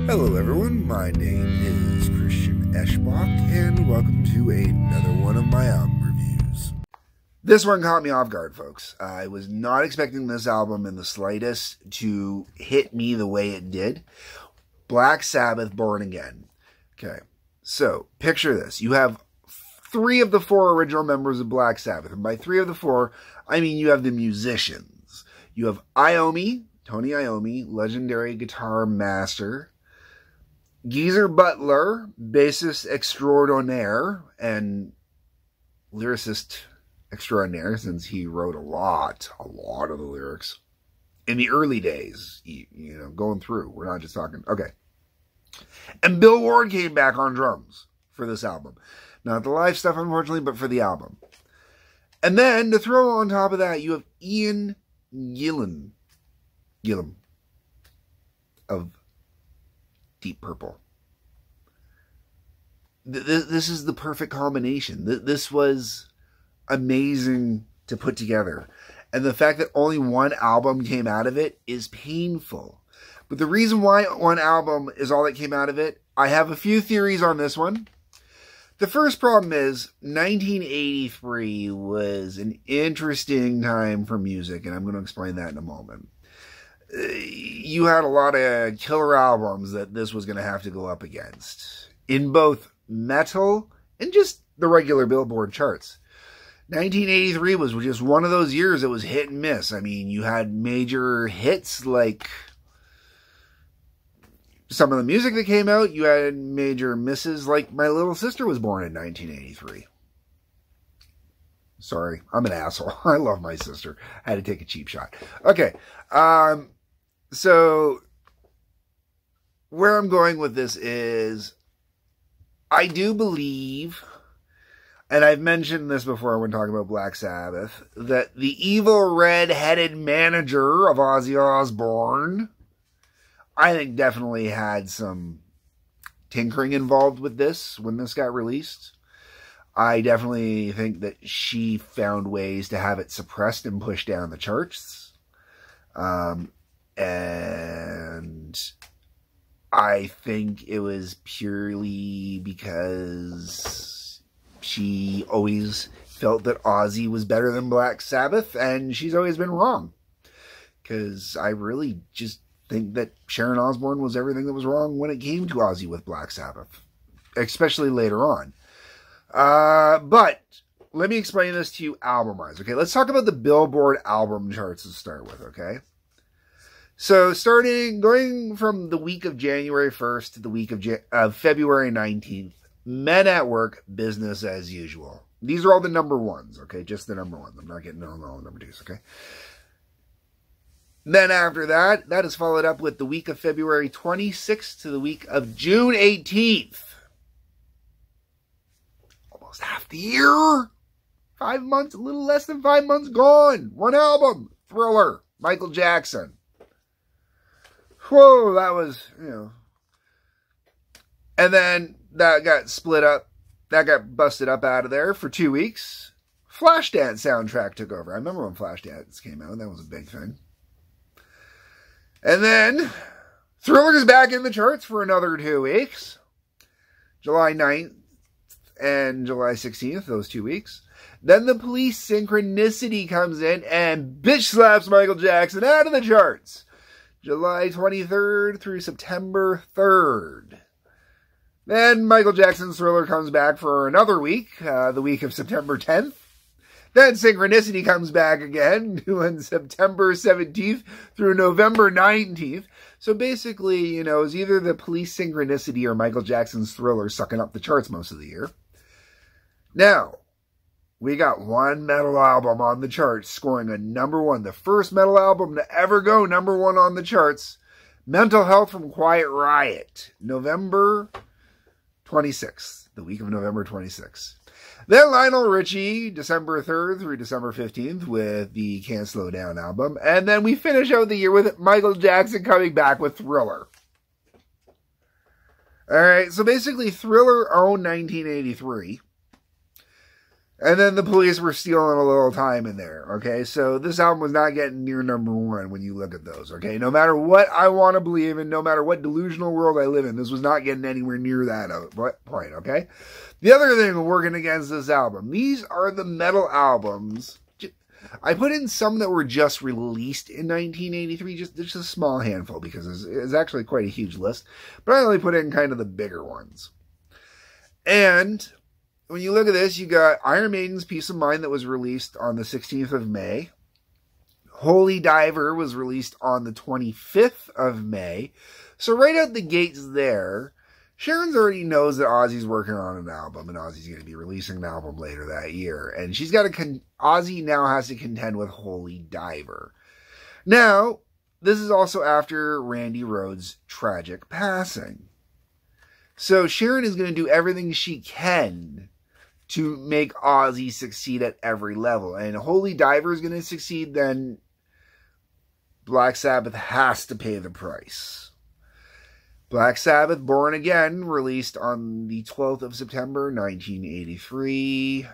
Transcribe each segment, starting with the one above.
Hello everyone, my name is Christian Eschbach, and welcome to another one of my album reviews. This one caught me off guard, folks. I was not expecting this album in the slightest to hit me the way it did. Black Sabbath, Born Again. Okay, so picture this. You have 3 of the 4 original members of Black Sabbath, and by 3 of the 4, I mean you have the musicians. You have Iommi, Tony Iommi, legendary guitar master. Geezer Butler, bassist extraordinaire and lyricist extraordinaire, since he wrote a lot of the lyrics in the early days, you know, going through. We're not just talking. Okay. And Bill Ward came back on drums for this album. Not the live stuff, unfortunately, but for the album. And then to throw on top of that, you have Ian Gillan of Deep Purple. This is the perfect combination. This was amazing to put together. And the fact that only one album came out of it is painful. But the reason why one album is all that came out of it, I have a few theories on this one. The first problem is 1983 was an interesting time for music, and I'm going to explain that in a moment. You had a lot of killer albums that this was going to have to go up against in both metal and just the regular Billboard charts. 1983 was just one of those years that was hit and miss. I mean, you had major hits like some of the music that came out. You had major misses like My Little Sister Was Born in 1983. Sorry, I'm an asshole. I love my sister. I had to take a cheap shot. Okay. So where I'm going with this is I do believe, and I've mentioned this before when talking about Black Sabbath, that the evil red-headed manager of Ozzy Osbourne, I think definitely had some tinkering involved with this when this got released. I definitely think that she found ways to have it suppressed and pushed down the charts. And I think it was purely because she always felt that Ozzy was better than Black Sabbath, and she's always been wrong. Because I really just think that Sharon Osbourne was everything that was wrong when it came to Ozzy with Black Sabbath, especially later on. But let me explain this to you album-wise. Okay, let's talk about the Billboard album charts to start with, okay? So going from the week of January 1st to the week of February 19th, Men at Work, Business as Usual. These are all the number ones, okay? Just the number ones. I'm not getting all the number twos, okay? Then after that, that is followed up with the week of February 26th to the week of June 18th. Almost half the year. 5 months, a little less than 5 months gone. One album, Thriller, Michael Jackson. Whoa, that was, you know. And then that got split up. That got busted up out of there for 2 weeks. Flashdance soundtrack took over. I remember when Flashdance came out. That was a big thing. And then Thriller is back in the charts for another 2 weeks. July 9th and July 16th, those 2 weeks. Then the Police Synchronicity comes in and bitch slaps Michael Jackson out of the charts. July 23rd through September 3rd. Then Michael Jackson's Thriller comes back for another week, the week of September 10th. Then Synchronicity comes back again, doing September 17th through November 19th. So basically, you know, it's either the Police Synchronicity or Michael Jackson's Thriller sucking up the charts most of the year. Now, we got one metal album on the charts scoring a #1. The first metal album to ever go #1 on the charts. Mental Health from Quiet Riot. November 26th. The week of November 26th. Then Lionel Richie, December 3rd through December 15th with the Can't Slow Down album. And then we finish out the year with Michael Jackson coming back with Thriller. Alright, so basically Thriller owned 1983. And then the Police were stealing a little time in there, okay? So this album was not getting near #1 when you look at those, okay? No matter what I want to believe in, no matter what delusional world I live in, this was not getting anywhere near that point, okay? The other thing working against this album, these are the metal albums. I put in some that were just released in 1983, just a small handful, because it's actually quite a huge list. But I only put in kind of the bigger ones. And when you look at this, you got Iron Maiden's Peace of Mind that was released on the 16th of May. Holy Diver was released on the 25th of May. So right out the gates there, Sharon's already knows that Ozzy's working on an album, and Ozzy's going to be releasing an album later that year. And she's got to, Ozzy now has to contend with Holy Diver. Now, this is also after Randy Rhoads' tragic passing. So Sharon is going to do everything she can to make Ozzy succeed at every level. And Holy Diver is going to succeed, then Black Sabbath has to pay the price. Black Sabbath, Born Again, released on the 12th of September, 1983.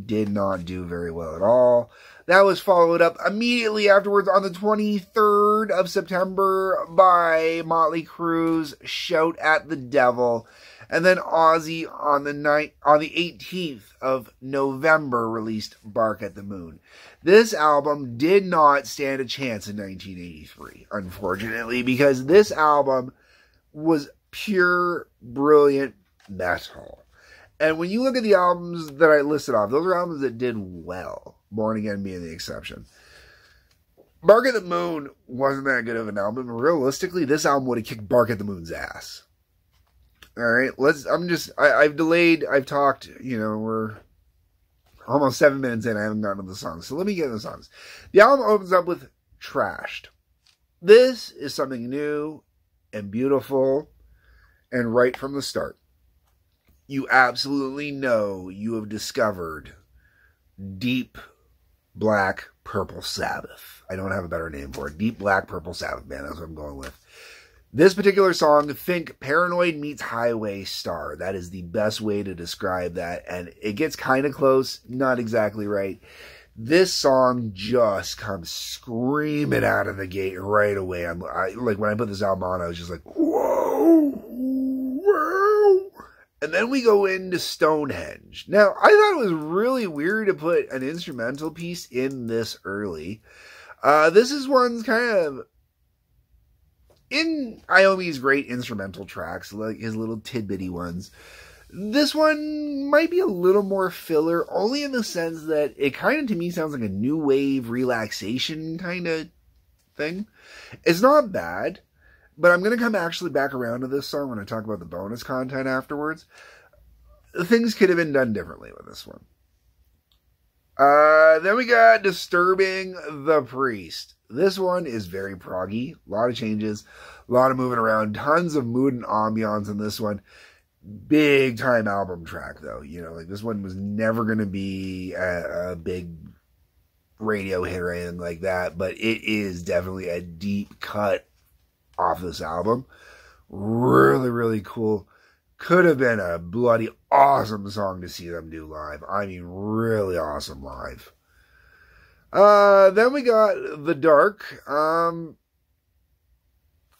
Did not do very well at all. That was followed up immediately afterwards on the 23rd of September by Motley Crue's Shout at the Devil. And then Ozzy on the 18th of November released Bark at the Moon. This album did not stand a chance in 1983, unfortunately, because this album was pure, brilliant metal. And when you look at the albums that I listed off, those are albums that did well, Born Again being the exception. Bark at the Moon wasn't that good of an album. Realistically, this album would have kicked Bark at the Moon's ass. All right, I've delayed, I've talked, we're almost 7 minutes in, I haven't gotten to the songs. So let me get to the songs. The album opens up with Trashed. This is something new and beautiful and right from the start. You absolutely know you have discovered deep black purple Sabbath. I don't have a better name for it. Deep black purple Sabbath, man. That's what I'm going with. This particular song, think Paranoid meets Highway Star. That is the best way to describe that. And it gets kind of close, not exactly right. This song just comes screaming out of the gate right away. Like when I put this album on, I was just like, whoa, whoa. And then we go into Stonehenge. Now, I thought it was really weird to put an instrumental piece in this early. This is one's kind of in Iommi's great instrumental tracks, like his little tidbitty ones. This one might be a little more filler, only in the sense that it kind of, to me, sounds like a new wave relaxation kind of thing. It's not bad, but I'm going to come actually back around to this song when I talk about the bonus content afterwards. Things could have been done differently with this one. Then we got Disturbing the Priest. This one is very proggy. A lot of changes, a lot of moving around, tons of mood and ambiance in this one. Big time album track though. Like this one was never going to be a big radio hit or anything like that, but it is definitely a deep cut off this album. Really, really cool. Could have been a bloody awesome song to see them do live. I mean, really awesome live. Then we got The Dark.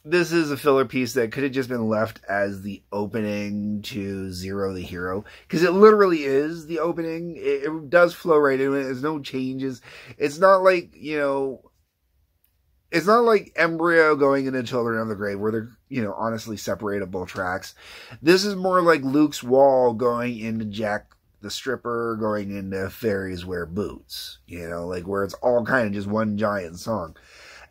This is a filler piece that could have just been left as the opening to Zero the Hero. Because it literally is the opening. It does flow right into it. There's no changes. It's not like, it's not like Embryo going into Children of the Grave where they're, honestly separatable tracks. This is more like Luke's Wall going into Jack the Stripper, going into Fairies Wear Boots. Like where it's all kind of just one giant song.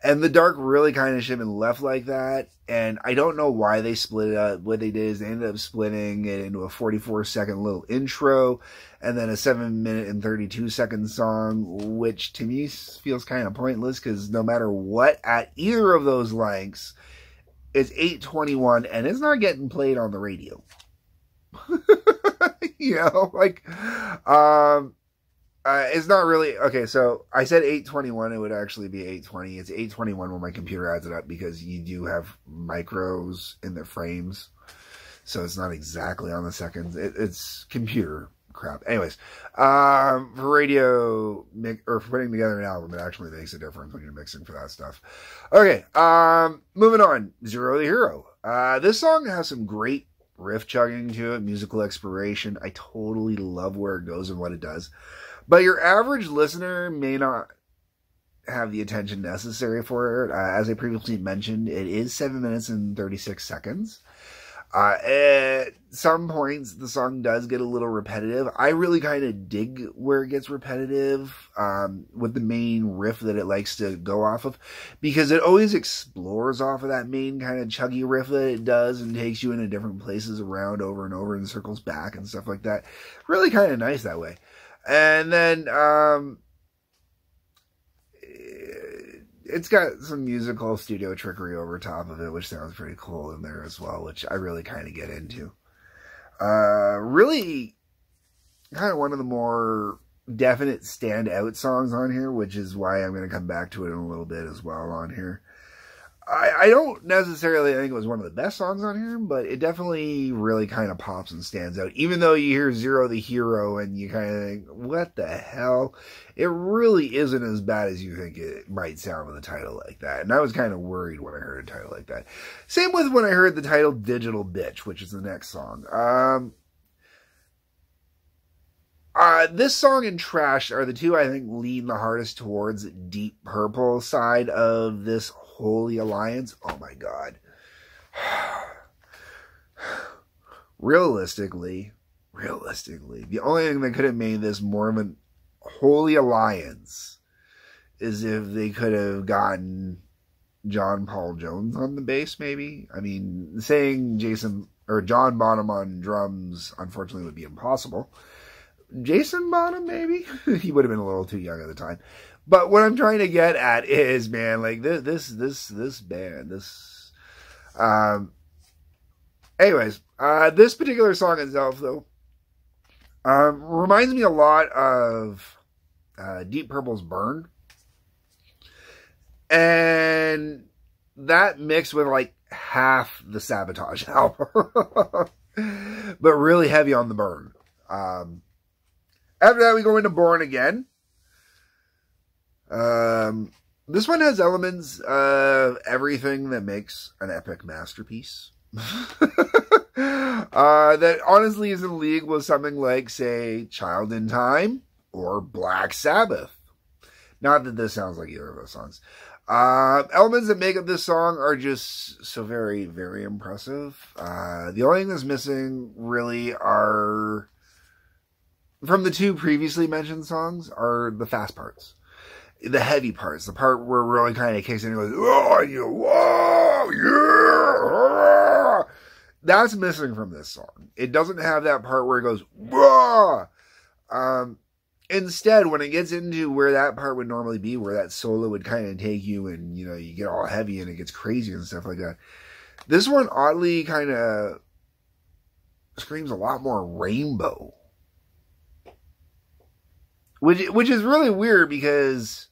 And The Dark really kind of should have been left like that. And I don't know why they split it up. What they did is they ended up splitting it into a 44-second little intro and then a 7-minute and 32-second song, which to me feels kind of pointless because no matter what, at either of those lengths, it's 8:21 and it's not getting played on the radio. It's not really, okay, so I said 8:21, it would actually be 8:20. It's 8:21 when my computer adds it up because you do have micros in the frames. So it's not exactly on the seconds. It's computer crap. Anyways, for radio, or for putting together an album, it actually makes a difference when you're mixing for that stuff. Okay, moving on. Zero the Hero. This song has some great riff chugging to it, musical exploration. I totally love where it goes and what it does. But your average listener may not have the attention necessary for it. As I previously mentioned, it is 7 minutes and 36 seconds. At some points, the song does get a little repetitive. I really kind of dig where it gets repetitive, with the main riff that it likes to go off of, because it always explores off of that main kind of chuggy riff that it does and takes you into different places around over and over and circles back and stuff like that. Really kind of nice that way. And then, it's got some musical studio trickery over top of it, which sounds pretty cool in there as well, which I really kind of get into. Really kind of one of the more definite standout songs on here, which is why I'm going to come back to it in a little bit as well on here. I don't necessarily think it was one of the best songs on here, but it definitely really kind of pops and stands out. Even though you hear Zero the Hero and you kind of think, what the hell? It really isn't as bad as you think it might sound with a title like that. And I was kind of worried when I heard a title like that. Same with when I heard the title Digital Bitch, which is the next song. This song and Trash are the two I think lean the hardest towards Deep Purple side of this Holy Alliance. Oh my God. Realistically, the only thing that could have made this more of an Holy Alliance is if they could have gotten John Paul Jones on the bass, maybe. I mean, saying John Bonham on drums, unfortunately, would be impossible. Jason Bonham, maybe? He would have been a little too young at the time. But what I'm trying to get at is, man, like this band, anyways, this particular song itself, though, reminds me a lot of, Deep Purple's Burn. And that mixed with like half the Sabotage album, but really heavy on the Burn. After that, we go into Born Again. This one has elements of everything that makes an epic masterpiece. That honestly is in league with something like, say, Child in Time or Black Sabbath. Not that this sounds like either of those songs. Elements that make up this song are just so very, very impressive. The only thing that's missing really are, from the two previously mentioned songs, are the fast parts. The heavy parts, the part where it really kind of kicks in and goes, oh, yeah. That's missing from this song. It doesn't have that part where it goes, whoa. Instead, when it gets into where that part would normally be, where that solo would kind of take you and, you know, you get all heavy and it gets crazy and stuff like that. This one oddly kind of screams a lot more Rainbow. Which is really weird because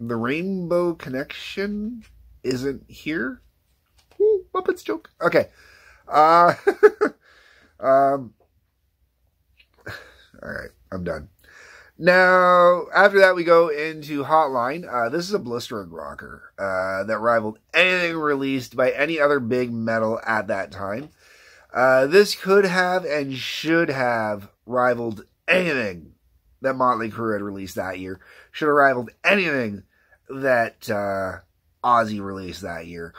the Rainbow Connection isn't here. Ooh, Muppets joke. Okay. All right, I'm done. Now, after that, we go into Hotline. This is a blistering rocker that rivaled anything released by any other big metal at that time. This could have and should have rivaled anything that Motley Crue had released that year. Should have rivaled anything that Ozzy released that year.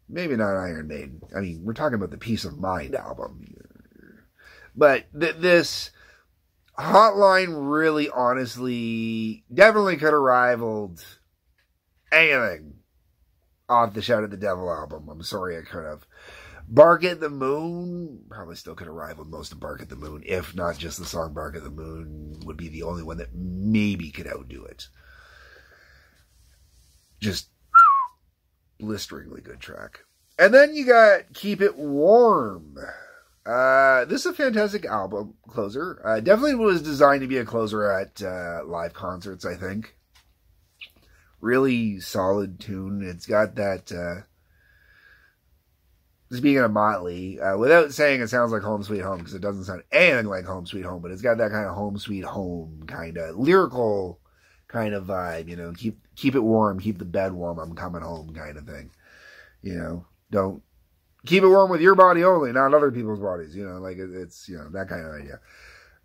Maybe not Iron Maiden. I mean, we're talking about the Peace of Mind album. But this Hotline really, honestly, definitely could have rivaled anything off the Shout at the Devil album. I'm sorry it could have. Bark at the Moon probably still could have rivaled most of Bark at the Moon, if not just the song Bark at the Moon would be the only one that maybe could outdo it. Just blisteringly good track. And then you got Keep It Warm. This is a fantastic album closer. Definitely was designed to be a closer at live concerts, I think. Really solid tune. It's got that speaking of Motley, without saying it sounds like Home Sweet Home, because it doesn't sound anything like Home Sweet Home, but it's got that kind of Home Sweet Home kind of lyrical kind of vibe, you know, keep it warm, keep the bed warm, I'm coming home kind of thing. You know, don't keep it warm with your body only, not other people's bodies, you know, like it's, you know, that kind of idea.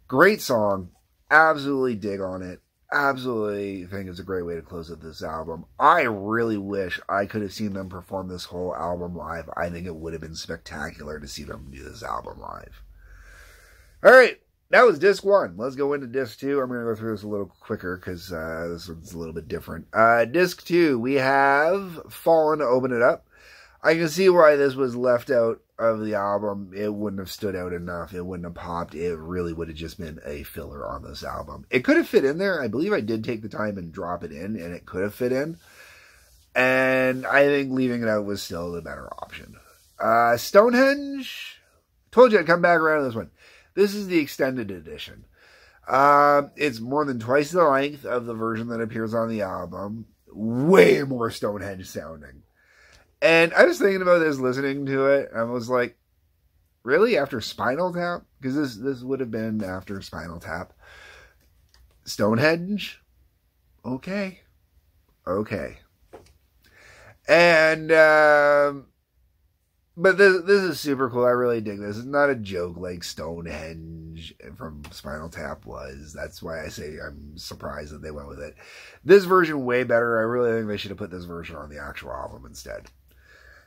Great song. Absolutely dig on it. Absolutely think it's a great way to close out this album. I really wish I could have seen them perform this whole album live. I think it would have been spectacular to see them do this album live. All right, that was disc 1. Let's go into disc 2. I'm going to go through this a little quicker because this one's a little bit different. Disc 2, we have Fallen to open it up. I can see why this was left out of the album. It wouldn't have stood out enough. It wouldn't have popped. It really would have just been a filler on this album. It could have fit in there. I believe I did take the time and drop it in, and it could have fit in. And I think leaving it out was still the better option. Stonehenge. Told you I'd come back around to this one. This is the extended edition. It's more than twice the length of the version that appears on the album. Way more Stonehenge sounding. And I was thinking about this, listening to it. I was like, really? After Spinal Tap? Because this would have been after Spinal Tap. Stonehenge? Okay. Okay. And, but this is super cool. I really dig this. It's not a joke like Stonehenge from Spinal Tap was. That's why I say I'm surprised that they went with it. This version, way better. I really think they should have put this version on the actual album instead.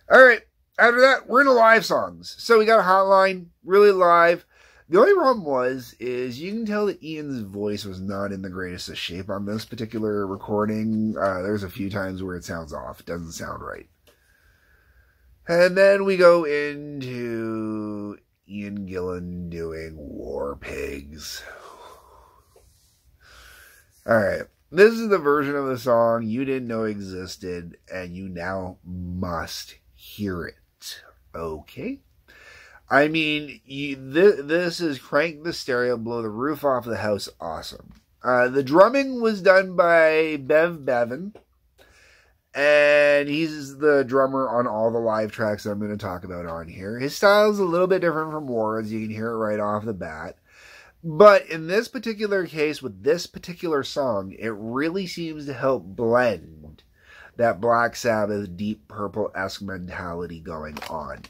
All right, after that, we're into live songs. So we got a Hotline, really live. The only problem is you can tell that Ian's voice was not in the greatest of shape on this particular recording. There's a few times where it sounds off. It doesn't sound right. And then we go into Ian Gillan doing War Pigs. All right. This is the version of the song you didn't know existed, and you now must hear it. Okay? I mean, this is Crank the Stereo, Blow the Roof Off the House awesome. The drumming was done by Bev Bevan, and he's the drummer on all the live tracks that I'm going to talk about on here. His style is a little bit different from Warren's. You can hear it right off the bat. But in this particular case, with this particular song, it really seems to help blend that Black Sabbath, Deep Purple-esque mentality going on.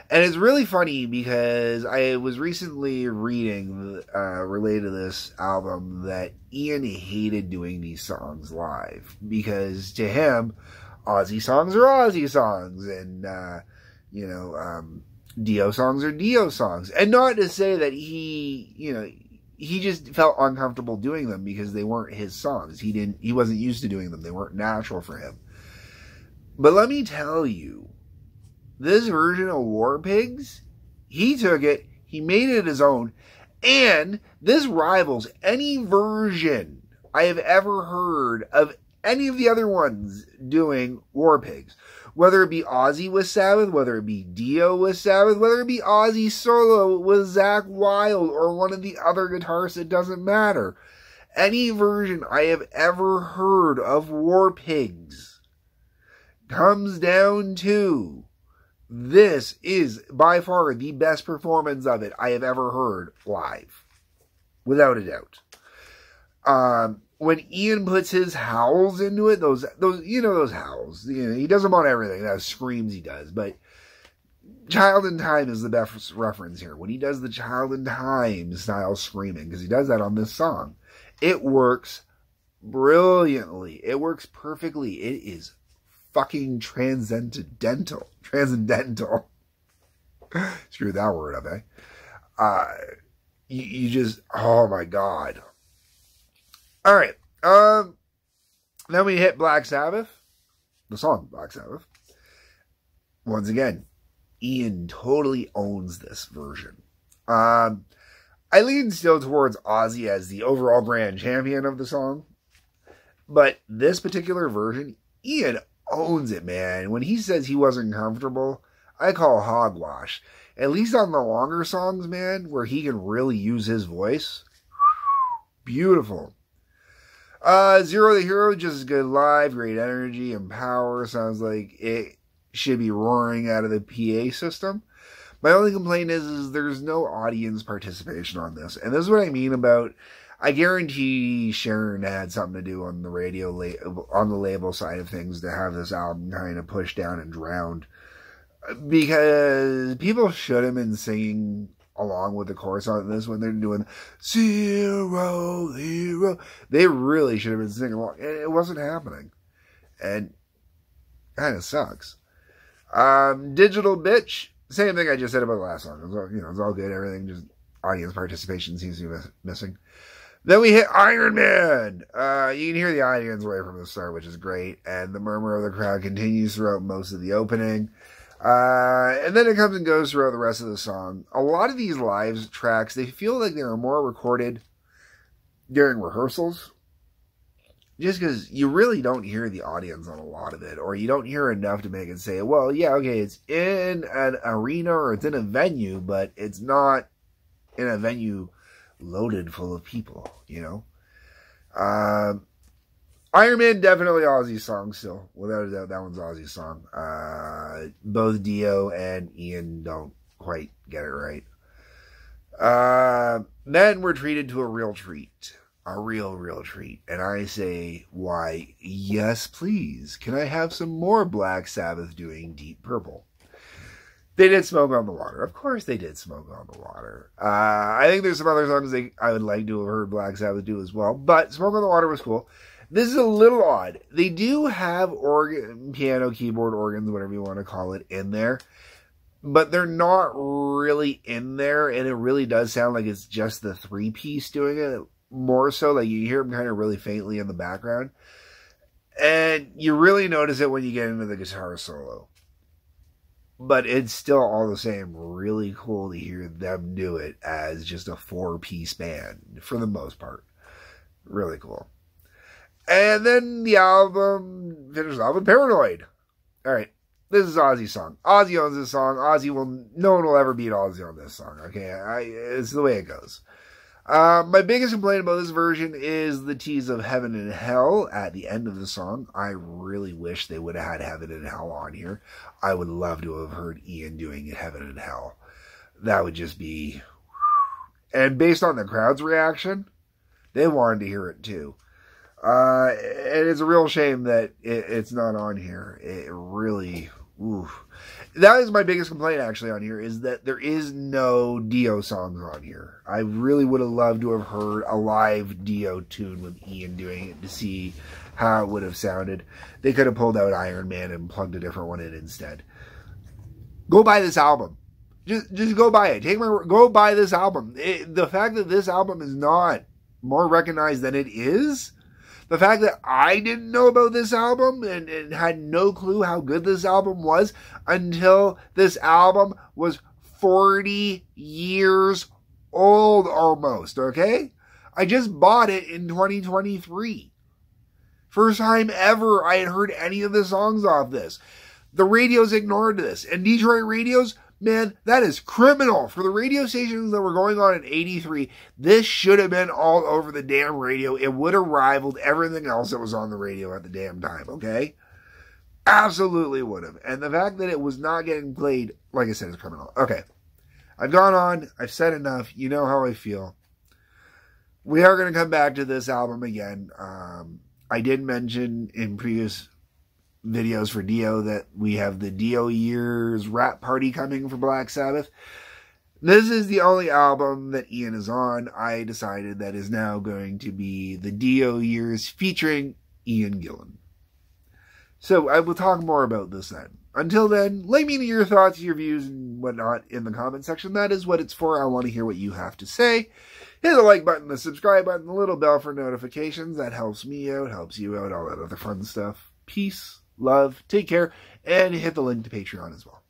And it's really funny because I was recently reading, related to this album, that Ian hated doing these songs live. Because to him, Aussie songs are Aussie songs. And, Dio songs are Dio songs. And not to say that he just felt uncomfortable doing them because they weren't his songs. He wasn't used to doing them. They weren't natural for him. But let me tell you, this version of War Pigs, he took it, he made it his own, and this rivals any version I have ever heard of any of the other ones doing War Pigs. Whether it be Ozzy with Sabbath, whether it be Dio with Sabbath, whether it be Ozzy solo with Zakk Wylde or one of the other guitarists, it doesn't matter. Any version I have ever heard of War Pigs comes down to, this is by far the best performance of it I have ever heard live. Without a doubt. When Ian puts his howls into it, those howls, he does them on everything, those screams he does, but Child in Time is the best reference here. When he does the Child in Time style screaming, because he does that on this song, it works brilliantly. It works perfectly. It is fucking transcendental. Screw that word up, eh? You just, oh my God. All right. Then we hit Black Sabbath. The song Black Sabbath. Once again, Ian totally owns this version. I lean still towards Ozzy as the overall grand champion of the song. But this particular version, Ian owns it, man. When he says he wasn't comfortable, I call hogwash. At least on the longer songs, man, where he can really use his voice. Beautiful. Zero the Hero, just as good live, great energy and power. Sounds like it. should be roaring out of the PA system. My only complaint is there's no audience participation on this. And this is what I mean about, I guarantee Sharon had something to do on the radio, on the label side of things to have this album kind of pushed down and drowned. Because people should have been singing along with the chorus on this when they're doing 0, 0. They really should have been singing along. And it wasn't happening. And kind of sucks. Digital Bitch. Same thing I just said about the last song. It was all, it's all good. Everything, just audience participation seems to be missing. Then we hit Iron Man. You can hear the audience right from the start, which is great. And the murmur of the crowd continues throughout most of the opening. And then it comes and goes throughout the rest of the song. A lot of these live tracks, they feel like they were more recorded during rehearsals. Just because you really don't hear the audience on a lot of it. Or you don't hear enough to make it say, well, yeah, okay, it's in an arena or it's in a venue, but it's not in a venue loaded full of people, Iron Man, definitely Ozzy's song still. Without a doubt, that one's Ozzy's song. Both Dio and Ian don't quite get it right. Then we're treated to a real treat. A real treat. And I say, why, yes, please. Can I have some more Black Sabbath doing Deep Purple? They did Smoke on the Water. Of course they did Smoke on the Water. I think there's some other songs I would like to have heard Black Sabbath do as well. But Smoke on the Water was cool. This is a little odd. They do have organ, piano, keyboard, organs, whatever you want to call it, in there. But they're not really in there. And it really does sound like it's just the 3-piece doing it. More so, like you hear them kind of really faintly in the background. And you really notice it when you get into the guitar solo. But it's still all the same really cool to hear them do it as just a 4-piece band, for the most part. Really cool. And then the album finishes off with Paranoid. Alright, this is Ozzy's song. Ozzy owns this song. No one will ever beat Ozzy on this song, okay? It's the way it goes. My biggest complaint about this version is the tease of Heaven and Hell at the end of the song. I really wish they would have had Heaven and Hell on here. I would love to have heard Ian doing Heaven and Hell. That would just be... And based on the crowd's reaction, they wanted to hear it too. And it's a real shame that it's not on here. It really... Oof. That is my biggest complaint actually on here, is that there is no Dio songs on here. I really would have loved to have heard a live Dio tune with Ian doing it to see how it would have sounded. They could have pulled out Iron Man and plugged a different one in instead. Go buy this album. Just go buy it. Go buy this album. The fact that this album is not more recognized than it is, the fact that I didn't know about this album and had no clue how good this album was until this album was 40 years old almost, okay? I just bought it in 2023. First time ever I had heard any of the songs off this. The radios ignored this. And Detroit radios, man, that is criminal. For the radio stations that were going on in 83, this should have been all over the damn radio. It would have rivaled everything else that was on the radio at the damn time, okay? Absolutely would have. And the fact that it was not getting played, like I said, is criminal. Okay. I've gone on. I've said enough. You know how I feel. We are going to come back to this album again. I did mention in previous videos for Dio that we have the Dio Years rap party coming for Black Sabbath. This is the only album that Ian is on. I decided that is now going to be the Dio Years featuring Ian Gillan. So I will talk more about this then. Until then, let me know your thoughts, your views, and whatnot in the comment section. That is what it's for. I want to hear what you have to say. Hit the like button, the subscribe button, the little bell for notifications. That helps me out, helps you out, all that other fun stuff. Peace, love, take care, and hit the link to Patreon as well.